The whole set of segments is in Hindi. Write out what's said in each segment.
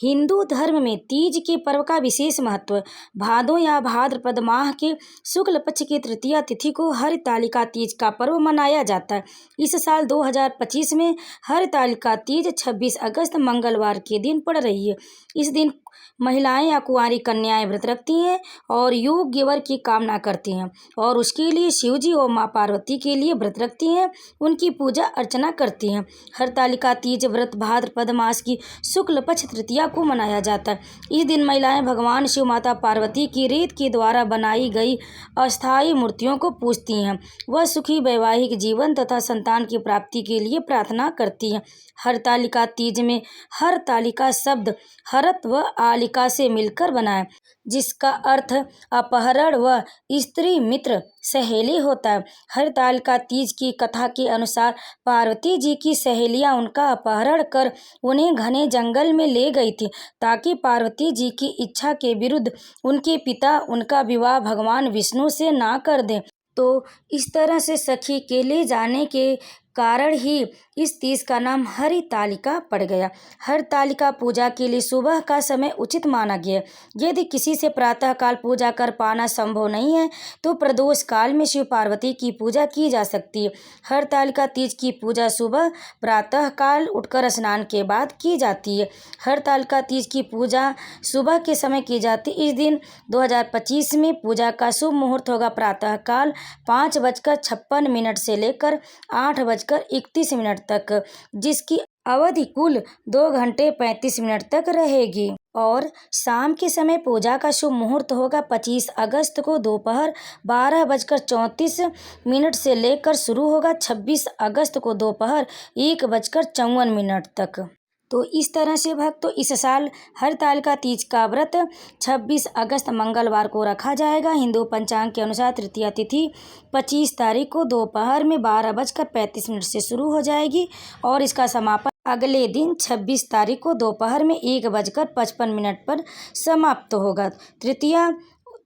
हिंदू धर्म में तीज के पर्व का विशेष महत्व। भादों या भाद्रपद माह के शुक्ल पक्ष की तृतीया तिथि को हरतालिका तीज का पर्व मनाया जाता है। इस साल 2025 में हरतालिका तीज 26 अगस्त मंगलवार के दिन पड़ रही है। इस दिन महिलाएं या कुंवारी कन्याएं व्रत रखती हैं और योग्य वर की कामना करती हैं और उसके लिए शिवजी और मां पार्वती के लिए व्रत रखती हैं, उनकी पूजा अर्चना करती हैं। हरतालिका तीज व्रत भाद्रपद मास की शुक्ल पक्ष तृतीया को मनाया जाता है। इस दिन महिलाएं भगवान शिव माता पार्वती की रेत के द्वारा बनाई गई अस्थायी मूर्तियों को पूजती हैं। वह सुखी वैवाहिक जीवन तथा संतान की प्राप्ति के लिए प्रार्थना करती हैं। हरतालिका तीज में हरतालिका शब्द हरत व आलिका से मिलकर बना है, जिसका अर्थ अपहरण व स्त्री मित्र सहेली होता है। हरतालिका तीज की कथा के अनुसार पार्वती जी की सहेलियां उनका अपहरण कर उन्हें घने जंगल में ले गई थी ताकि पार्वती जी की इच्छा के विरुद्ध उनके पिता उनका विवाह भगवान विष्णु से ना कर दें। तो इस तरह से सखी के ले जाने के कारण ही इस तीज का नाम हरितालिका पड़ गया। हरतालिका पूजा के लिए सुबह का समय उचित माना गया। यदि किसी से प्रातःकाल पूजा कर पाना संभव नहीं है तो प्रदोष काल में शिव पार्वती की पूजा की जा सकती है। हरतालिका तीज की पूजा सुबह प्रातःकाल उठकर स्नान के बाद की जाती है। हरतालिका तीज की पूजा सुबह के समय की जाती है। इस दिन 2025 में पूजा का शुभ मुहूर्त होगा प्रातःकाल 5:56 से लेकर 8:31 तक, जिसकी अवधि कुल 2 घंटे 35 मिनट तक रहेगी। और शाम के समय पूजा का शुभ मुहूर्त होगा 25 अगस्त को दोपहर 12:34 से लेकर शुरू होगा 26 अगस्त को दोपहर 1:54 तक। तो इस तरह से भक्तों इस साल हरतालिका तीज का व्रत 26 अगस्त मंगलवार को रखा जाएगा। हिंदू पंचांग के अनुसार तृतीया तिथि 25 तारीख को दोपहर में 12:35 से शुरू हो जाएगी और इसका समापन अगले दिन 26 तारीख को दोपहर में 1:55 पर समाप्त होगा। तृतीया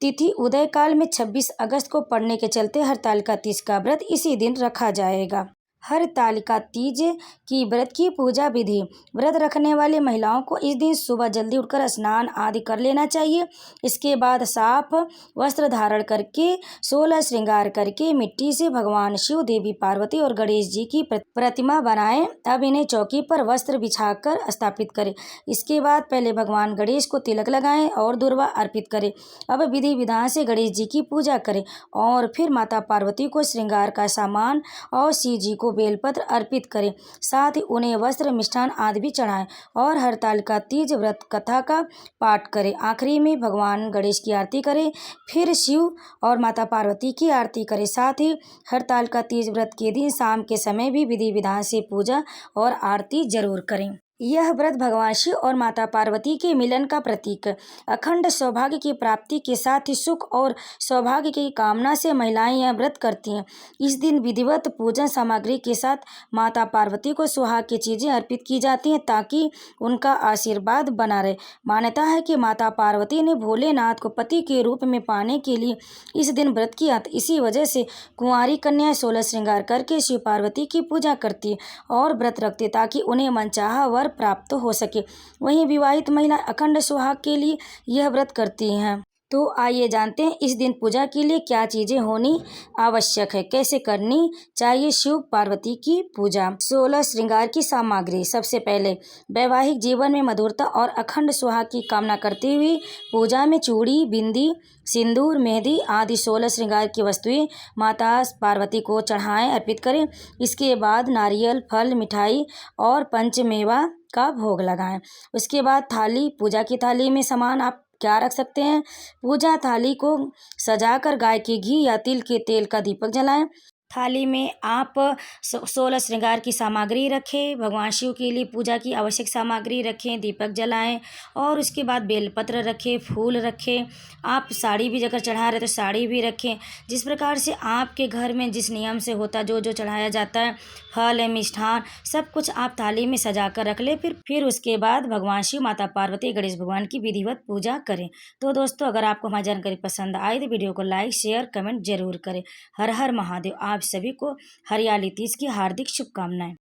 तिथि उदय काल में 26 अगस्त को पड़ने के चलते हरतालिका तीज का व्रत इसी दिन रखा जाएगा। हरतालिका तीज की व्रत की पूजा विधि। व्रत रखने वाली महिलाओं को इस दिन सुबह जल्दी उठकर स्नान आदि कर लेना चाहिए। इसके बाद साफ वस्त्र धारण करके 16 श्रृंगार करके मिट्टी से भगवान शिव, देवी पार्वती और गणेश जी की प्रतिमा बनाएं। अब इन्हें चौकी पर वस्त्र बिछाकर स्थापित करें। इसके बाद पहले भगवान गणेश को तिलक लगाएं और दुर्वा अर्पित करें। अब विधि विधान से गणेश जी की पूजा करें और फिर माता पार्वती को श्रृंगार का सामान और शिव जी को बेलपत्र अर्पित करें। साथ ही उन्हें वस्त्र, मिष्ठान आदि भी चढ़ाएं और हरतालिका तीज व्रत कथा का पाठ करें। आखिरी में भगवान गणेश की आरती करें, फिर शिव और माता पार्वती की आरती करें। साथ ही हरतालिका तीज व्रत के दिन शाम के समय भी विधि विधान से पूजा और आरती जरूर करें। यह व्रत भगवान शिव और माता पार्वती के मिलन का प्रतीक है। अखंड सौभाग्य की प्राप्ति के साथ ही सुख और सौभाग्य की कामना से महिलाएं यह व्रत करती हैं। इस दिन विधिवत पूजन सामग्री के साथ माता पार्वती को सुहाग की चीजें अर्पित की जाती हैं ताकि उनका आशीर्वाद बना रहे। मान्यता है कि माता पार्वती ने भोलेनाथ को पति के रूप में पाने के लिए इस दिन व्रत किया था। इसी वजह से कुंवारी कन्याएं 16 श्रृंगार करके शिव पार्वती की पूजा करती है और व्रत रखती ताकि उन्हें मनचाहा वर प्राप्त हो सके। वहीं विवाहित महिला अखंड सुहाग के लिए यह व्रत करती हैं। तो आइए जानते हैं इस दिन पूजा के लिए क्या चीजें होनी आवश्यक है, कैसे करनी चाहिए शिव पार्वती की पूजा। 16 श्रृंगार की सामग्री। सबसे पहले वैवाहिक जीवन में मधुरता और अखंड सुहाग की कामना करते हुए पूजा में चूड़ी, बिंदी, सिंदूर, मेहंदी आदि 16 श्रृंगार की वस्तुएं माता पार्वती को चढ़ाएं, अर्पित करें। इसके बाद नारियल, फल, मिठाई और पंचमेवा का भोग लगाएं। उसके बाद थाली, पूजा की थाली में सामान आप क्या रख सकते हैं। पूजा थाली को सजाकर गाय के घी या तिल के तेल का दीपक जलाएं। थाली में आप 16 श्रृंगार की सामग्री रखें, भगवान शिव के लिए पूजा की आवश्यक सामग्री रखें, दीपक जलाएं और उसके बाद बेलपत्र रखें, फूल रखें। आप साड़ी भी अगर चढ़ा रहे तो साड़ी भी रखें। जिस प्रकार से आपके घर में जिस नियम से होता जो चढ़ाया जाता है, फल, मिष्ठान सब कुछ आप थाली में सजा कर रख लें। फिर उसके बाद भगवान शिव, माता पार्वती, गणेश भगवान की विधिवत पूजा करें। तो दोस्तों अगर आपको हमारी जानकारी पसंद आए तो वीडियो को लाइक, शेयर, कमेंट जरूर करें। हर हर महादेव। आप सभी को हरियाली तीज की हार्दिक शुभकामनाएं।